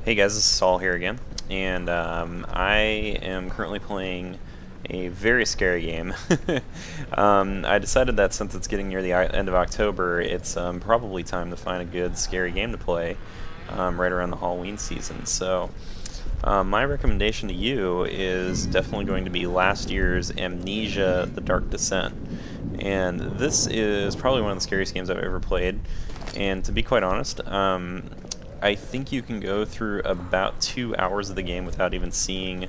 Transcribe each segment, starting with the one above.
Hey guys, this is Saul here again, and I am currently playing a very scary game. I decided that since it's getting near the end of October, it's probably time to find a good scary game to play right around the Halloween season. So my recommendation to you is definitely going to be last year's Amnesia: The Dark Descent. And this is probably one of the scariest games I've ever played, and to be quite honest, I think you can go through about 2 hours of the game without even seeing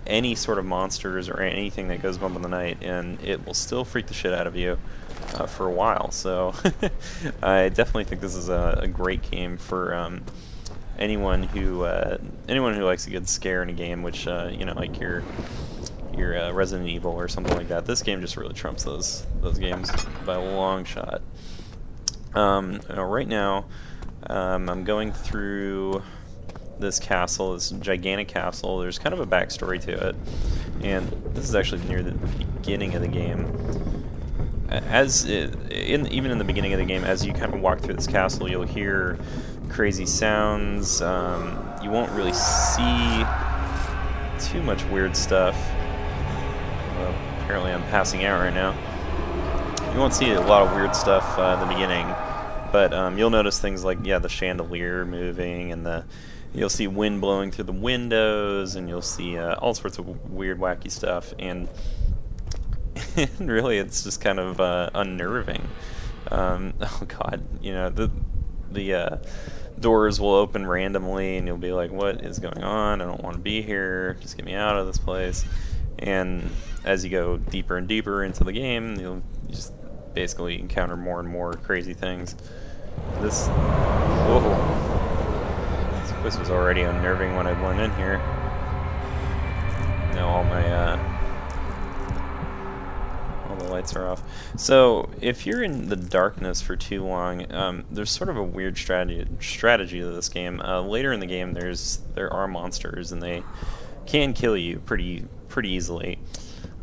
any sort of monsters or anything that goes bump in the night, and it will still freak the shit out of you for a while. So I definitely think this is a great game for anyone who likes a good scare in a game, which you know, like your Resident Evil or something like that. This game just really trumps those games by a long shot. Right now, I'm going through this castle, this gigantic castle. There's kind of a backstory to it, and this is actually near the beginning of the game. Even in the beginning of the game, as you kind of walk through this castle, you'll hear crazy sounds. You won't really see too much weird stuff. Well, apparently I'm passing out right now. You won't see a lot of weird stuff in the beginning. But you'll notice things like, yeah, the chandelier moving, and you'll see wind blowing through the windows, and you'll see all sorts of weird, wacky stuff. And really, it's just kind of unnerving. Oh God, you know, the doors will open randomly, and you'll be like, "What is going on? I don't want to be here. Just get me out of this place." And as you go deeper and deeper into the game, you just basically encounter more and more crazy things. Whoa, this was already unnerving when I went in here. Now all the lights are off. So if you're in the darkness for too long, there's sort of a weird strategy to this game. Later in the game, there are monsters, and they can kill you pretty easily.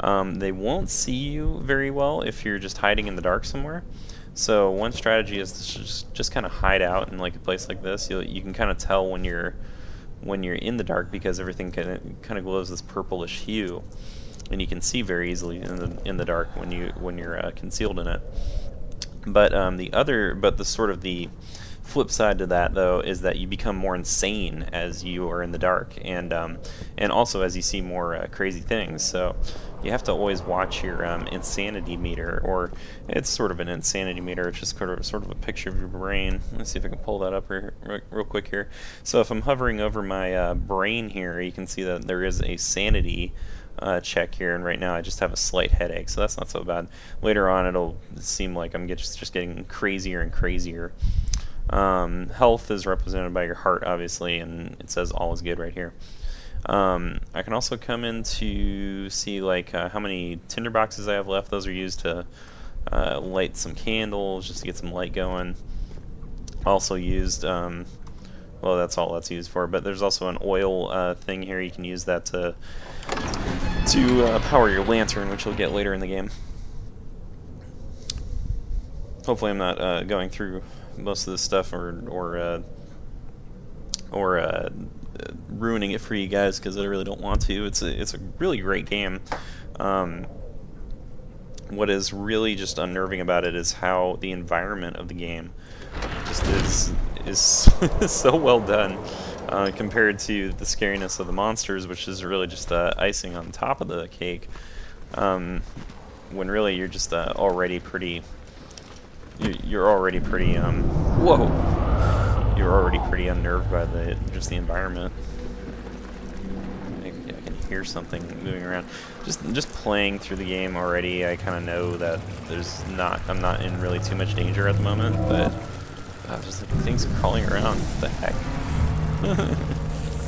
They won't see you very well if you're just hiding in the dark somewhere. So one strategy is to just kind of hide out in like a place like this. You can kind of tell when you're in the dark, because everything kind of glows this purplish hue, and you can see very easily in the dark when you're concealed in it. But the flip side to that, though, is that you become more insane as you are in the dark, and also as you see more crazy things. So you have to always watch your insanity meter, or it's sort of an insanity meter. It's just sort of a picture of your brain. Let's see if I can pull that up real quick here. So if I'm hovering over my brain here, you can see that there is a sanity check here, and right now I just have a slight headache, so that's not so bad. Later on, it'll seem like I'm just getting crazier and crazier. Health is represented by your heart, obviously, and it says all is good right here. I can also come in to see like how many tinder boxes I have left. Those are used to light some candles, just to get some light going. Also used, well, that's all that's used for, but there's also an oil thing here. You can use that to power your lantern, which you'll get later in the game. Hopefully I'm not going through most of this stuff or ruining it for you guys, because I really don't want to. It's a really great game. What is really just unnerving about it is how the environment of the game just is so well done compared to the scariness of the monsters, which is really just icing on top of the cake. When really you're just already pretty. You're already pretty You're already pretty unnerved by just the environment. I can hear something moving around. Just playing through the game already, I kind of know that I'm not in really too much danger at the moment, but just like things crawling around. What the heck?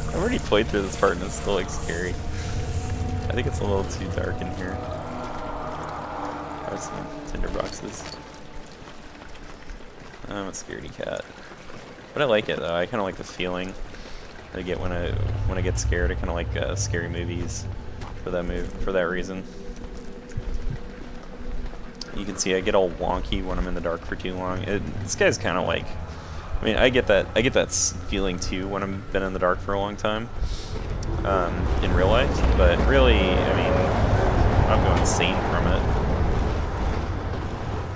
I've already played through this part and it's still like scary. I think it's a little too dark in here. There's some tinder boxes. I'm a scaredy cat, but I like it though. I kind of like the feeling I get when I get scared. I kind of like scary movies for that reason. You can see I get all wonky when I'm in the dark for too long. This guy's kind of like I mean, I get that feeling too when I've been in the dark for a long time, in real life. But really, I mean, I'm going insane from it.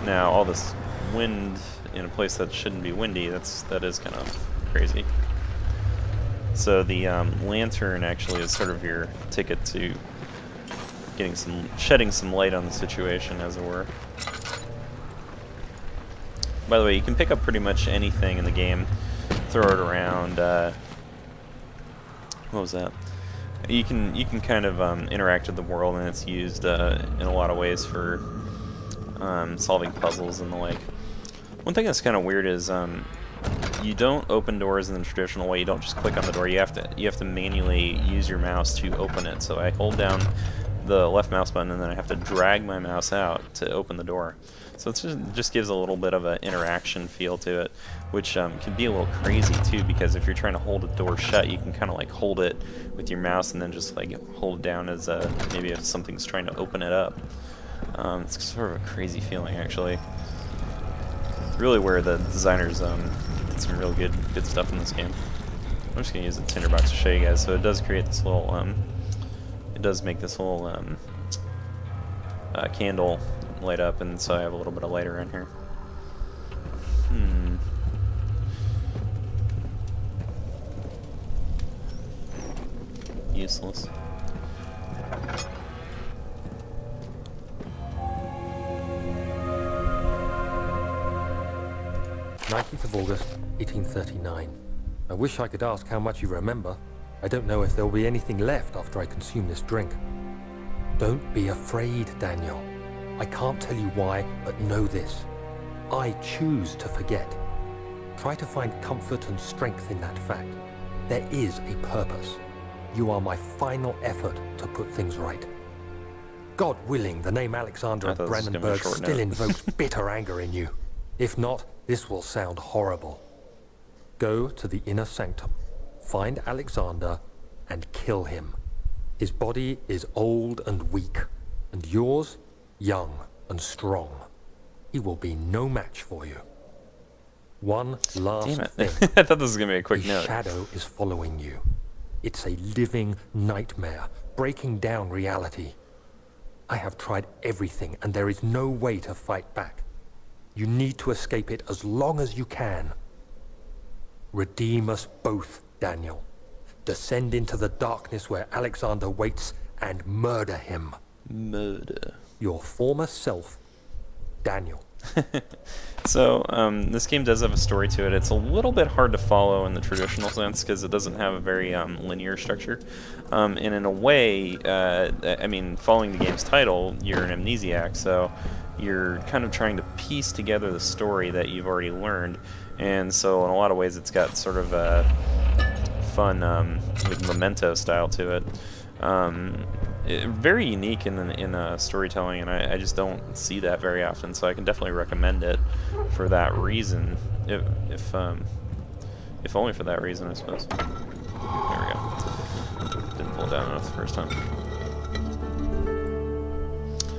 Now, all this wind in a place that shouldn't be windy, that is kind of crazy. So the lantern actually is sort of your ticket to shedding some light on the situation, as it were. By the way, you can pick up pretty much anything in the game, throw it around. What was that? You can kind of interact with the world, and it's used in a lot of ways for solving puzzles and the like. One thing that's kind of weird is you don't open doors in the traditional way. You don't just click on the door. You have to manually use your mouse to open it. So I hold down the left mouse button, and then I have to drag my mouse out to open the door. So it just gives a little bit of an interaction feel to it, which can be a little crazy too, because if you're trying to hold a door shut, you can kind of like hold it with your mouse and then just like hold it down as maybe if something's trying to open it up. It's sort of a crazy feeling, actually. Really where the designers did some real good stuff in this game. I'm just going to use the tinderbox to show you guys. So it does create this little, it does make this little candle light up, and so I have a little bit of light around here. Useless. 19th of August, 1839. I wish I could ask how much you remember. I don't know if there will be anything left after I consume this drink. Don't be afraid, Daniel. I can't tell you why, but know this. I choose to forget. Try to find comfort and strength in that fact. There is a purpose. You are my final effort to put things right. God willing, the name Alexander of Brandenburg still invokes bitter anger in you. If not, this will sound horrible. Go to the inner sanctum, find Alexander, and kill him. His body is old and weak, and yours, young and strong. He will be no match for you. One last thing. I thought this was going to be a quick note. The shadow is following you. It's a living nightmare, breaking down reality. I have tried everything, and there is no way to fight back. You need to escape it as long as you can. Redeem us both, Daniel. Descend into the darkness where Alexander waits and murder him. Murder. Your former self, Daniel. So, this game does have a story to it. It's a little bit hard to follow in the traditional sense because it doesn't have a very linear structure. And in a way, I mean, following the game's title, you're an amnesiac, so you're kind of trying to piece together the story that you've already learned. And so in a lot of ways, it's got sort of a fun, like Memento style to it. Very unique in storytelling, and I just don't see that very often. So I can definitely recommend it for that reason. If only for that reason, I suppose. There we go. Didn't pull it down enough the first time.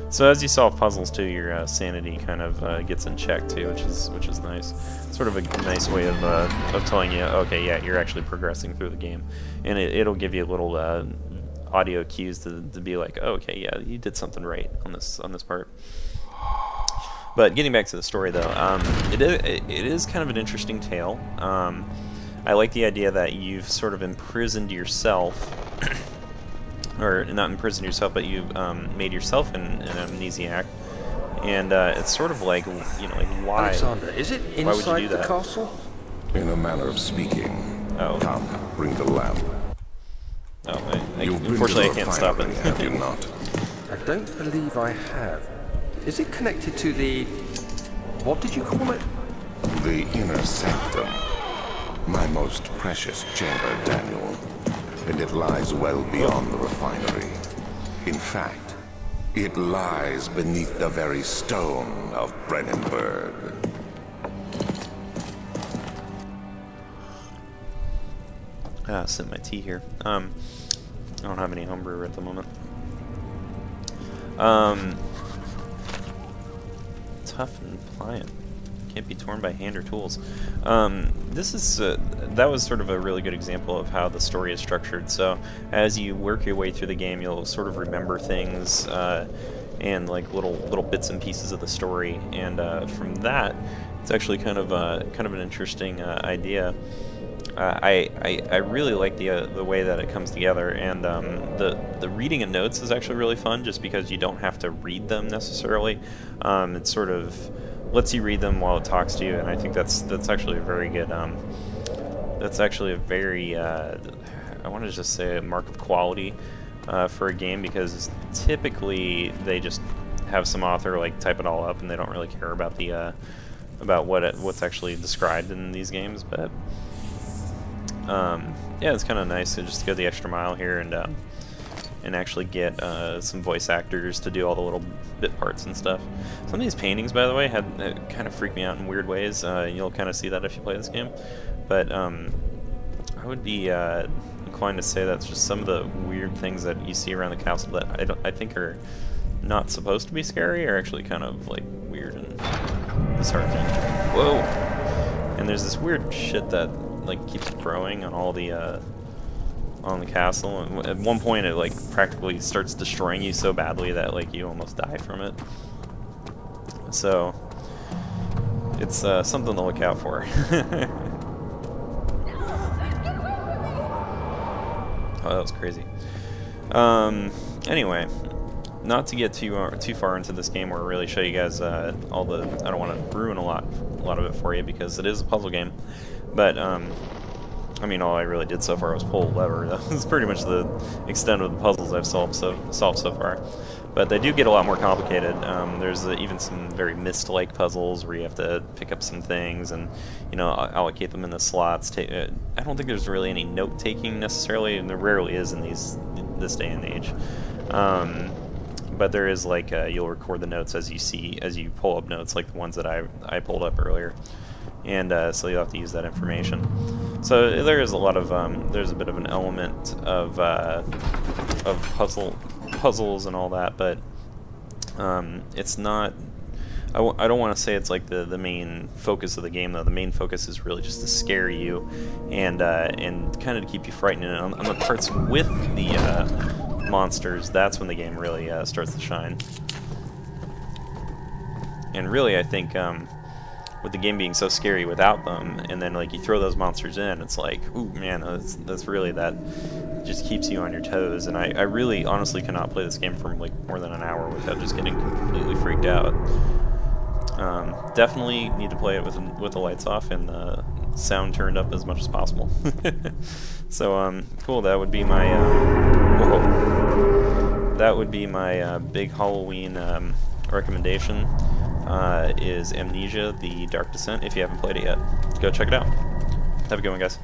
So as you solve puzzles too, your sanity kind of gets in check too, which is nice. Sort of a nice way of telling you, okay, yeah, you're actually progressing through the game, and it'll give you little audio cues to be like, oh, okay, yeah, you did something right on this part. But getting back to the story though, it is kind of an interesting tale. I like the idea that you've sort of imprisoned yourself. Or not imprisoned yourself, but you made yourself an amnesiac, and it's sort of like, you know, like why? Alexander, is it inside the castle? In a manner of speaking. Oh. Come, bring the lamp. Oh, unfortunately I can't stop it. Have you not? I don't believe I have. Is it connected to the... what did you call it? The inner sanctum. My most precious chamber, Daniel. And it lies well beyond the refinery. In fact, it lies beneath the very stone of Brandenburg. Sip my tea here. I don't have any homebrew at the moment. Tough and pliant. can't be torn by hand or tools. This is that was sort of a really good example of how the story is structured. So as you work your way through the game, you'll sort of remember things and like little bits and pieces of the story, and from that, it's actually kind of an interesting idea. I really like the way that it comes together, and the reading of notes is actually really fun, just because you don't have to read them necessarily. It sort of lets you read them while it talks to you, and I think that's actually a very good. That's actually a very I want to just say a mark of quality for a game, because typically they just have some author like type it all up, and they don't really care about the about what's actually described in these games, but. Yeah, it's kind of nice to just go the extra mile here and actually get some voice actors to do all the little bit parts and stuff. Some of these paintings, by the way, kind of freak me out in weird ways. You'll kind of see that if you play this game. But I would be inclined to say that's just some of the weird things that you see around the castle that I think are not supposed to be scary, are actually kind of like weird and disheartening. Whoa! And there's this weird shit that like keeps growing on all the on the castle, and at one point it like practically starts destroying you so badly that like you almost die from it. So it's something to look out for. Oh, that was crazy. Anyway, not to get too far into this game or really show you guys all the. I don't want to ruin a lot of it for you, because it is a puzzle game. But I mean, all I really did so far was pull a lever. That's pretty much the extent of the puzzles I've solved so far. But they do get a lot more complicated. There's even some very Myst-like puzzles where you have to pick up some things and, you know, allocate them in the slots. I don't think there's really any note-taking necessarily, and there rarely is in this day and age. But there is like you'll record the notes as you pull up notes, like the ones that I pulled up earlier. And so you'll have to use that information. So there is a lot of there's a bit of an element of puzzles and all that, but it's not. I don't want to say it's like the main focus of the game, though. The main focus is really just to scare you and kind of to keep you frightened. And on the parts with the monsters, that's when the game really starts to shine. And really, I think. With the game being so scary without them, and then like you throw those monsters in, it's like, ooh man, that's really, that just keeps you on your toes. And I really honestly cannot play this game for like more than an hour without just getting completely freaked out. Definitely need to play it with the lights off and the sound turned up as much as possible. So cool. That would be my big Halloween recommendation. Is Amnesia: The Dark Descent. If you haven't played it yet, go check it out. Have a good one, guys.